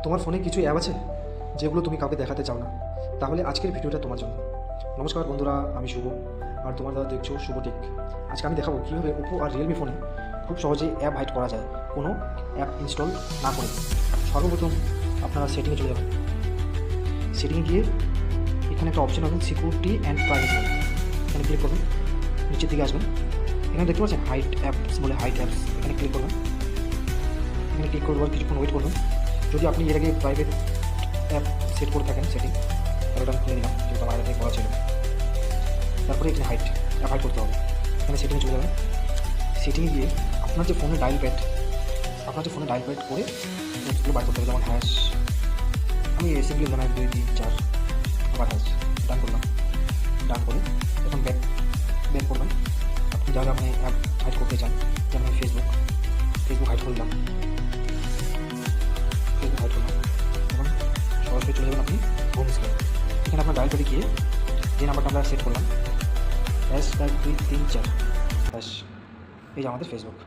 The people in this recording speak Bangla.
তোমার ফোনে কিছু অ্যাপ আছে যেগুলো তুমি কাউকে দেখাতে চাও না, তাহলে আজকের ভিডিওটা তোমার জন্য। নমস্কার বন্ধুরা, আমি শুভ, আর তোমার দ্বারা দেখছো শুভটিক। আজকে আমি দেখাবো কীভাবে ওপো আর রিয়েলমি ফোনে খুব সহজেই অ্যাপ হাইড করা যায় কোনো অ্যাপ ইনস্টল না করে। সর্বপ্রথম আপনারা সেটিংয়ে চলে যাবেন। সেটিংয়ে গিয়ে এখানে একটা অপশন পাবেন সিকিউরিটি অ্যান্ড প্রাইভেসি, এখানে ক্লিক করবেন। নিচের দিকে আসবেন, এখানে দেখতে পাচ্ছেন হাইড অ্যাপস বলে, হাইড অ্যাপস এখানে ক্লিক করবেন। এখানে ক্লিক করবার কিছুক্ষণ ওয়েট করবেন। যদি আপনি এর আগে প্রাইভেট অ্যাপ সেট করে থাকেন সেটিং, তাহলে ওটা আমি খুলে নিলাম, যেহেতু আমার আগে থেকে করা ছিল। তারপরে এখানে অ্যাপ হাইড করতে হবে। এখানে সেটিংয়ে চলে যাবেন। সেটিংয়ে গিয়ে আপনার যে ফোনে ডায়াল প্যাড করে নোটসগুলো বার করতে হবে, যেমন হ্যাশ, আমি সিম্পলি দিলাম 1 2 3 4 আবার হ্যাশ, ডান করলাম। ডান করে এখন ব্যাক করবেন। আপনি যা আপনি অ্যাপ হাইড করতে চান, যেমন ফেসবুক হাইড করলাম, এবং সরাসরি চলে যাবেন আপনি হোম স্ক্রিনে। এখানে আপনার ডায়াল প্যাডে গিয়ে যে নাম্বারটা আমরা সেট করলাম, #2 3 4 এই যে আমাদের ফেসবুক।